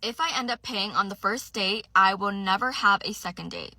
If I end up paying on the first date, I will never have a second date.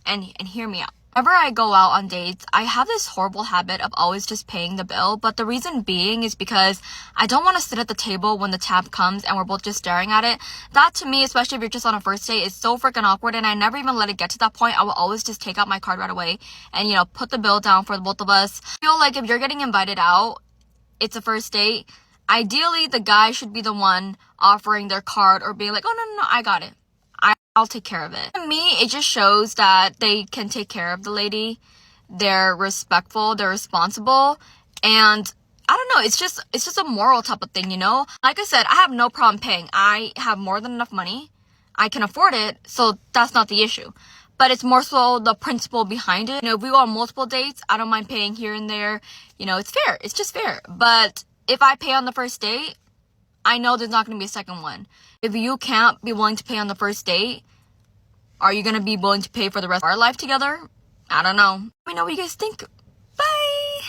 And hear me out. Whenever I go out on dates, I have this horrible habit of always just paying the bill, but the reason being is because I don't want to sit at the table when the tab comes and we're both just staring at it. That to me, especially if you're just on a first date, is so freaking awkward, and I never even let it get to that point. I will always just take out my card right away and, put the bill down for the both of us. I feel like if you're getting invited out, it's a first date, ideally the guy should be the one offering their card or being like, oh, no, I got it. I'll take care of it. To me, it just shows that they can take care of the lady. They're respectful, they're responsible, and I don't know, it's just a moral type of thing, Like I said, I have no problem paying. I have more than enough money. I can afford it, so that's not the issue. But it's more so the principle behind it. If we go on multiple dates, I don't mind paying here and there. It's fair. It's just fair. But if I pay on the first date, I know there's not going to be a second one. If you can't be willing to pay on the first date, are you going to be willing to pay for the rest of our life together? I don't know. Let me know what you guys think. Bye!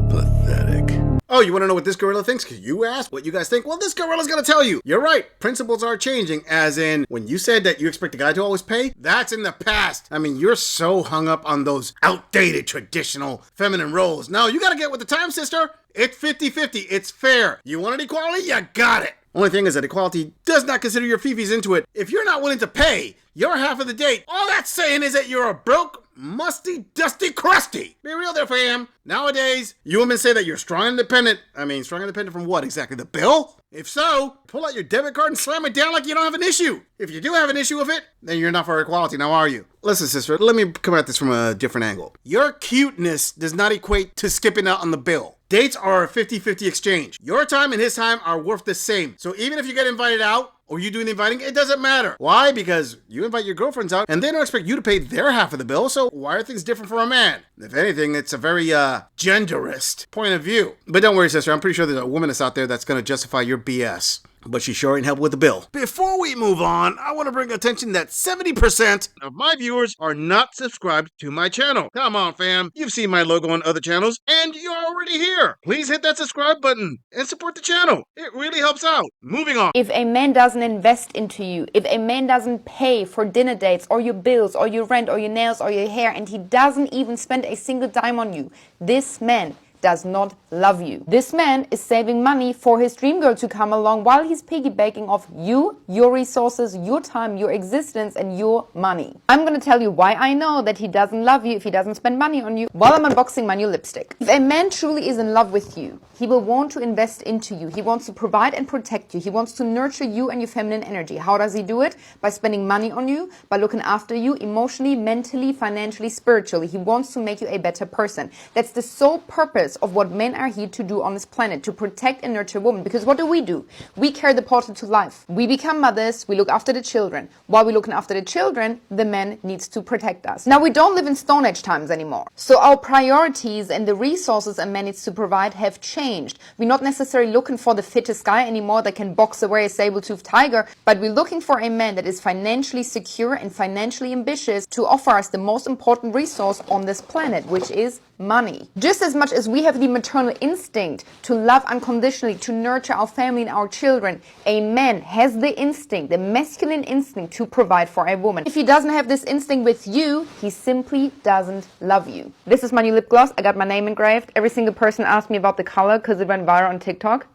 Pathetic. Oh, you want to know what this gorilla thinks? Because you asked what you guys think? Well, this gorilla's going to tell you. You're right. Principles are changing, as in, when you said that you expect the guy to always pay, that's in the past. I mean, you're so hung up on those outdated traditional feminine roles. No, you got to get with the time, sister. It's 50-50. It's fair. You wanted equality? You got it. Only thing is that equality does not consider your fifis into it. If you're not willing to pay your half of the date, all that's saying is that you're a broke, musty, dusty, crusty. Be real there, fam. Nowadays, you women say that you're strong and independent. I mean, strong and independent from what exactly? The bill? If so, pull out your debit card and slam it down like you don't have an issue. If you do have an issue with it, then you're not for equality, now are you? Listen, sister, let me come at this from a different angle. Your cuteness does not equate to skipping out on the bill. Dates are a 50-50 exchange. Your time and his time are worth the same. So even if you get invited out, or you doing the inviting, it doesn't matter. Why? Because you invite your girlfriends out, and they don't expect you to pay their half of the bill, so why are things different for a man? If anything, it's a very, genderist point of view. But don't worry, sister, I'm pretty sure there's a woman that's out there that's gonna justify your BS. But she sure ain't helping with the bill. Before we move on, I want to bring attention that 70% of my viewers are not subscribed to my channel. Come on, fam. You've seen my logo on other channels, and you're already here. Please hit that subscribe button and support the channel. It really helps out. Moving on. If a man doesn't invest into you, if a man doesn't pay for dinner dates or your bills or your rent or your nails or your hair, and he doesn't even spend a single dime on you, this man does not love you. This man is saving money for his dream girl to come along while he's piggybacking off you, your resources, your time, your existence, and your money. I'm gonna tell you why I know that he doesn't love you if he doesn't spend money on you while I'm unboxing my new lipstick. If a man truly is in love with you, he will want to invest into you. He wants to provide and protect you. He wants to nurture you and your feminine energy. How does he do it? By spending money on you, by looking after you emotionally, mentally, financially, spiritually. He wants to make you a better person. That's the sole purpose of what men are here to do on this planet, to protect and nurture women. Because what do? We carry the portal to life. We become mothers, we look after the children. While we're looking after the children, the man needs to protect us. Now, we don't live in Stone Age times anymore. So our priorities and the resources a man needs to provide have changed. We're not necessarily looking for the fittest guy anymore that can box away a saber-toothed tiger, but we're looking for a man that is financially secure and financially ambitious to offer us the most important resource on this planet, which is money. Just as much as we have the maternal instinct to love unconditionally, to nurture our family and our children, a man has the instinct, the masculine instinct, to provide for a woman. If he doesn't have this instinct with you, he simply doesn't love you. This is my new lip gloss. I got my name engraved. Every single person asked me about the color because it went viral on TikTok.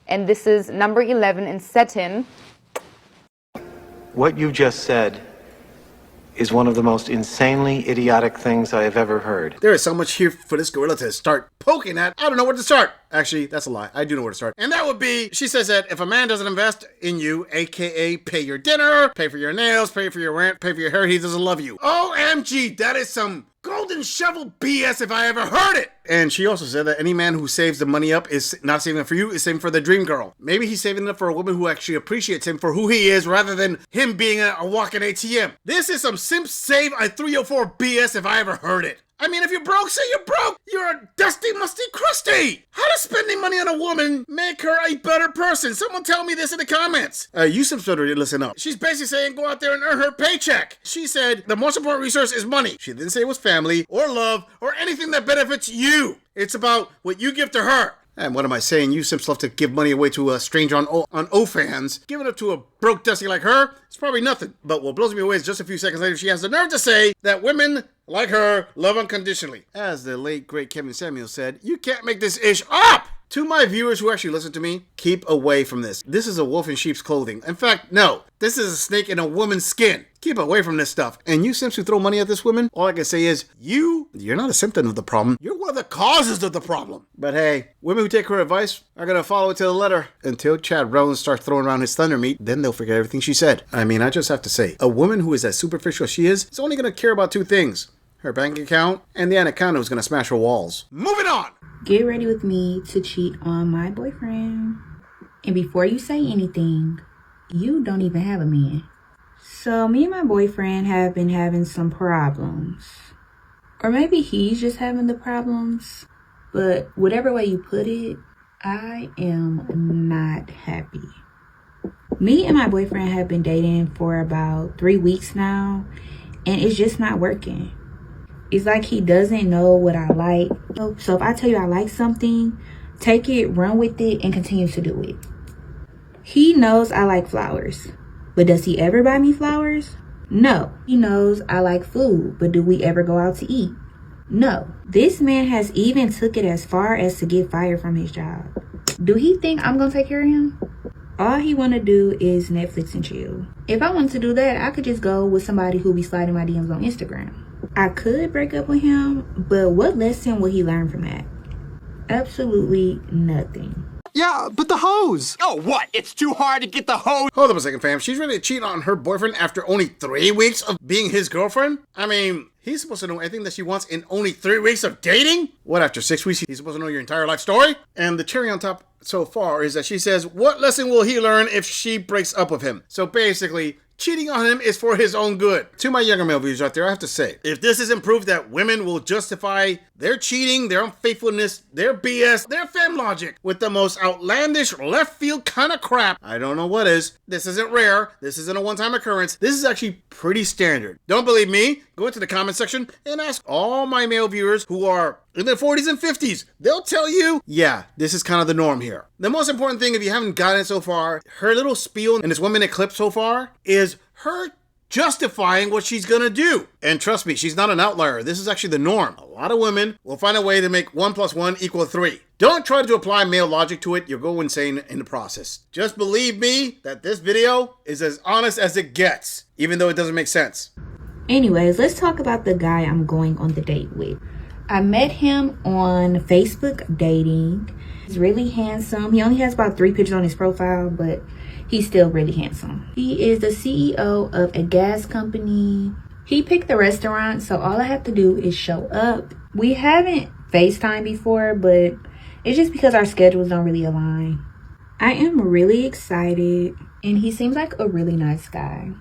And this is number 11 in satin. What you just said is one of the most insanely idiotic things I have ever heard. There is so much here for this gorilla to start poking at. I don't know where to start. Actually, that's a lie. I do know where to start. And that would be, she says that if a man doesn't invest in you, aka pay your dinner, pay for your nails, pay for your rent, pay for your hair, he doesn't love you. OMG, that is some golden shovel BS if I ever heard it. And she also said that any man who saves the money up is not saving it for you, is saving for the dream girl. Maybe he's saving it up for a woman who actually appreciates him for who he is rather than him being a walking ATM. This is some simp save a 304 BS if I ever heard it. I mean, if you're broke, say you're broke. You're a dusty, musty, crusty. How does spending money on a woman make her a better person? Someone tell me this in the comments. You some better listen up. She's basically saying go out there and earn her paycheck. She said the most important resource is money. She didn't say it was family or love or anything that benefits you. It's about what you give to her. And what am I saying? You simps love to give money away to a stranger on OFans. Give it up to a broke dusty like her, it's probably nothing. But what blows me away is just a few seconds later, she has the nerve to say that women like her love unconditionally. As the late, great Kevin Samuels said, you can't make this ish up! To my viewers who actually listen to me, keep away from this. This is a wolf in sheep's clothing. In fact, no. This is a snake in a woman's skin. Keep away from this stuff. And you simps who throw money at this woman, all I can say is, you're not a symptom of the problem. You're one of the causes of the problem. But hey, women who take her advice are going to follow it to the letter. Until Chad Rollins starts throwing around his thunder meat, then they'll forget everything she said. I mean, I just have to say, a woman who is as superficial as she is only going to care about two things. Her bank account, and the anaconda who's going to smash her walls. Moving on! Get ready with me to cheat on my boyfriend. And before you say anything, you don't even have a man. So me and my boyfriend have been having some problems. Or maybe he's just having the problems. But whatever way you put it, I am not happy. Me and my boyfriend have been dating for about 3 weeks now, and it's just not working. It's like he doesn't know what I like. So if I tell you I like something, take it, run with it, and continue to do it. He knows I like flowers, but does he ever buy me flowers? No. He knows I like food, but do we ever go out to eat? No. This man has even took it as far as to get fired from his job. Do he think I'm gonna take care of him? All he wanna do is Netflix and chill. If I wanted to do that, I could just go with somebody who be sliding my DMs on Instagram. I could break up with him, but what lesson will he learn from that? Absolutely nothing. Yeah, but the hose! Oh, what? It's too hard to get the hose? Hold up a second, fam. She's ready to cheat on her boyfriend after only 3 weeks of being his girlfriend? I mean, he's supposed to know anything that she wants in only 3 weeks of dating? What, after 6 weeks, he's supposed to know your entire life story? And the cherry on top so far is that she says, what lesson will he learn if she breaks up with him? So basically, cheating on him is for his own good. To my younger male viewers out there, I have to say, if this isn't proof that women will justify their cheating, their unfaithfulness, their BS, their femme logic with the most outlandish left field kind of crap, I don't know what is. This isn't rare. This isn't a one-time occurrence. This is actually pretty standard. Don't believe me? Go into the comment section and ask all my male viewers who are in their 40s and 50s. They'll tell you, yeah, this is kind of the norm here. The most important thing, if you haven't gotten it so far, her little spiel in this 1 minute clip so far is her justifying what she's gonna do. And trust me, she's not an outlier. This is actually the norm. A lot of women will find a way to make 1 + 1 = 3. Don't try to apply male logic to it. You'll go insane in the process. Just believe me that this video is as honest as it gets, even though it doesn't make sense. Anyways, let's talk about the guy I'm going on the date with. I met him on Facebook dating. He's really handsome. He only has about 3 pictures on his profile, but he's still really handsome. He is the CEO of a gas company. He picked the restaurant, so all I have to do is show up. We haven't FaceTime before, but it's just because our schedules don't really align. I am really excited, and he seems like a really nice guy.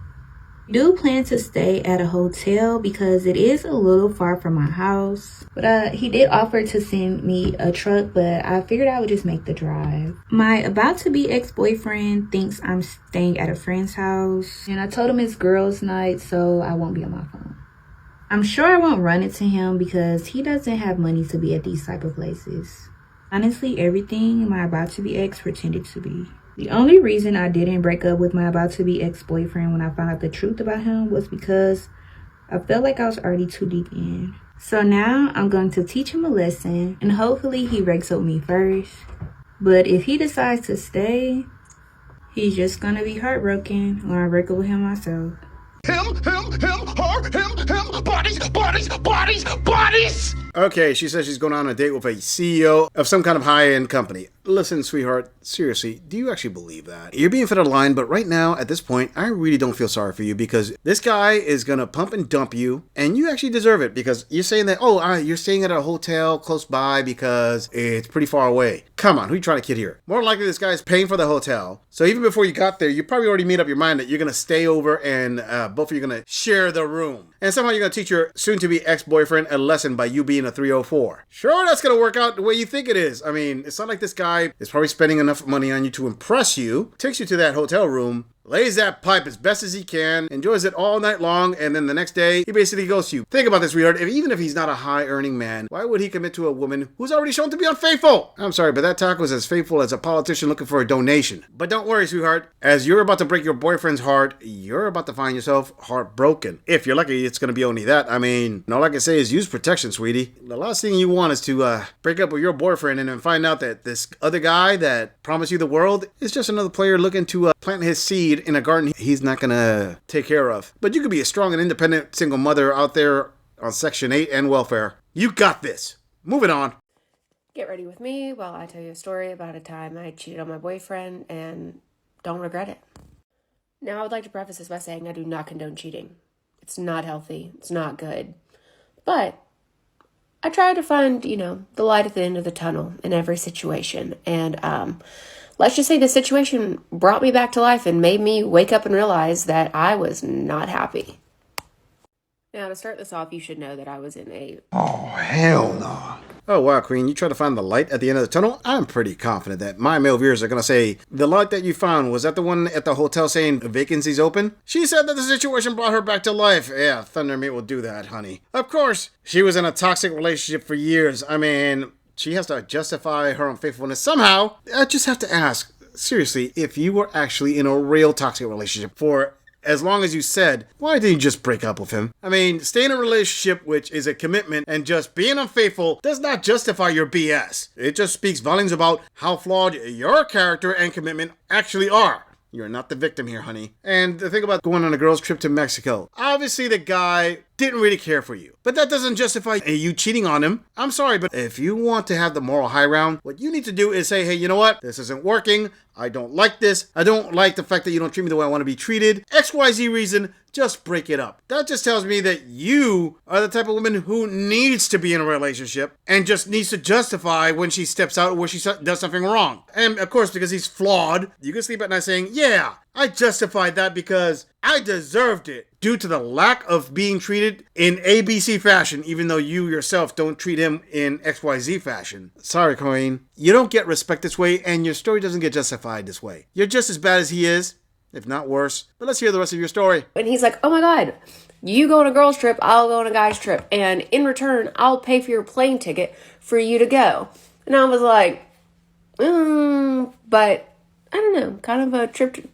I do plan to stay at a hotel because it is a little far from my house. But he did offer to send me a truck, but I figured I would just make the drive. My about-to-be ex-boyfriend thinks I'm staying at a friend's house. And I told him it's girls' night, so I won't be on my phone. I'm sure I won't run into him because he doesn't have money to be at these type of places. Honestly, everything my about-to-be ex pretended to be. The only reason I didn't break up with my about-to-be ex-boyfriend when I found out the truth about him was because I felt like I was already too deep in. So now I'm going to teach him a lesson, and hopefully he breaks up with me first. But if he decides to stay, he's just going to be heartbroken when I break up with him myself. Him, her, bodies! Okay, she says she's going on a date with a CEO of some kind of high-end company. Listen, sweetheart, seriously, do you actually believe that? You're being fed a line, but right now, at this point, I really don't feel sorry for you because this guy is going to pump and dump you, and you actually deserve it because you're saying that, you're staying at a hotel close by because it's pretty far away. Come on, who are you trying to kid here? More than likely, this guy's paying for the hotel, so even before you got there, you probably already made up your mind that you're going to stay over and both of you are going to share the room. And somehow you're going to teach your soon-to-be ex-boyfriend a lesson by you being a 304. Sure, that's going to work out the way you think it is. I mean, it's not like this guy is probably spending enough money on you to impress you, takes you to that hotel room, lays that pipe as best as he can, enjoys it all night long, and then the next day, he basically ghosts you. Think about this, sweetheart. Even if he's not a high-earning man, why would he commit to a woman who's already shown to be unfaithful? I'm sorry, but that taco is as faithful as a politician looking for a donation. But don't worry, sweetheart. As you're about to break your boyfriend's heart, you're about to find yourself heartbroken. If you're lucky, it's going to be only that. I mean, all I can say is use protection, sweetie. The last thing you want is to break up with your boyfriend and then find out that this other guy that promised you the world is just another player looking to plant his seed in a garden he's not going to take care of. But you could be a strong and independent single mother out there on Section 8 and welfare. You got this. Moving on. Get ready with me while I tell you a story about a time I cheated on my boyfriend and don't regret it. Now, I would like to preface this by saying I do not condone cheating. It's not healthy. It's not good. But I try to find, the light at the end of the tunnel in every situation. And let's just say the situation brought me back to life and made me wake up and realize that I was not happy. Now, to start this off, you should know that I was in a... Oh, hell no. Oh, wow, Queen, you try to find the light at the end of the tunnel? I'm pretty confident that my male viewers are going to say, the light that you found, was that the one at the hotel saying vacancies open? She said that the situation brought her back to life. Yeah, Thundermeat will do that, honey. Of course, she was in a toxic relationship for years. I mean, she has to justify her unfaithfulness somehow. I just have to ask, seriously, if you were actually in a real toxic relationship for as long as you said, why didn't you just break up with him? I mean, staying in a relationship, which is a commitment, and just being unfaithful does not justify your BS. It just speaks volumes about how flawed your character and commitment actually are. You're not the victim here, honey. And the thing about going on a girl's trip to Mexico, obviously the guy didn't really care for you. But that doesn't justify you cheating on him. I'm sorry, but if you want to have the moral high ground, what you need to do is say, hey, you know what? This isn't working. I don't like this. I don't like the fact that you don't treat me the way I want to be treated. XYZ reason, just break it up. That just tells me that you are the type of woman who needs to be in a relationship and just needs to justify when she steps out or when she does something wrong. And of course, because he's flawed, you can sleep at night saying, yeah, I justified that because I deserved it due to the lack of being treated in ABC fashion, even though you yourself don't treat him in XYZ fashion. Sorry, Queen. You don't get respect this way, and your story doesn't get justified this way. You're just as bad as he is, if not worse. But let's hear the rest of your story. And he's like, oh my God, you go on a girl's trip, I'll go on a guy's trip. And in return, I'll pay for your plane ticket for you to go. And I was like, but I don't know, kind of a trip to,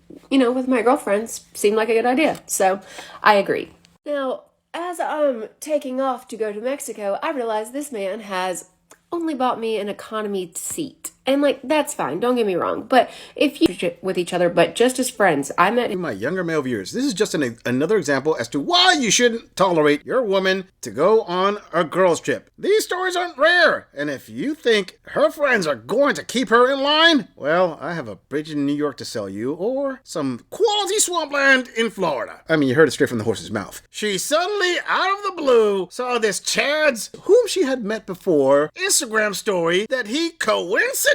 with my girlfriends seemed like a good idea. So I agreed. Now, as I'm taking off to go to Mexico, I realized this man has only bought me an economy seat. And that's fine, don't get me wrong. But if you with each other, but just as friends, I met my younger male viewers, this is just another example as to why you shouldn't tolerate your woman to go on a girl's trip. These stories aren't rare. And if you think her friends are going to keep her in line, well, I have a bridge in New York to sell you, or some quality swampland in Florida. I mean, you heard it straight from the horse's mouth. She suddenly, out of the blue, saw this Chad's, whom she had met before, Instagram story that he coincidentally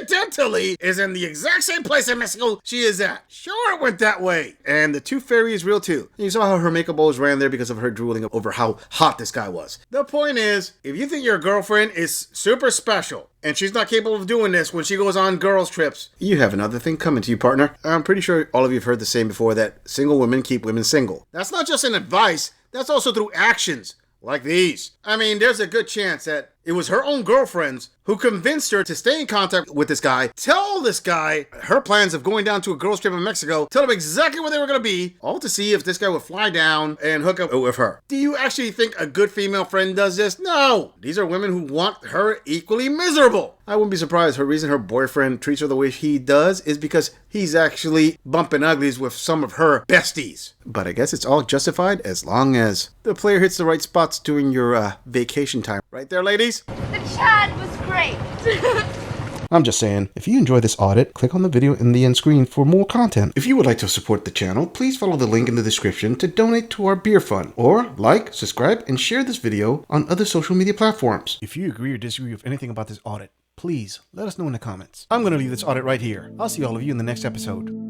is in the exact same place in Mexico she is at. Sure, it went that way. And the tooth fairy is real too. And you saw how her makeup bowls ran there because of her drooling over how hot this guy was. The point is, if you think your girlfriend is super special and she's not capable of doing this when she goes on girls' trips, you have another thing coming to you, partner. I'm pretty sure all of you have heard the saying before that single women keep women single. That's not just an advice, that's also through actions like these. I mean, there's a good chance that it was her own girlfriends who convinced her to stay in contact with this guy, tell this guy her plans of going down to a girls' trip in Mexico, tell him exactly where they were going to be, all to see if this guy would fly down and hook up with her. Do you actually think a good female friend does this? No! These are women who want her equally miserable. I wouldn't be surprised her reason her boyfriend treats her the way he does is because he's actually bumping uglies with some of her besties. But I guess it's all justified as long as the player hits the right spots during your vacation time. Right there, ladies? The Chad was great. I'm just saying, if you enjoy this audit, click on the video in the end screen for more content. If you would like to support the channel, please follow the link in the description to donate to our beer fund, or like, subscribe, and share this video on other social media platforms. If you agree or disagree with anything about this audit, please let us know in the comments. I'm going to leave this audit right here. I'll see all of you in the next episode.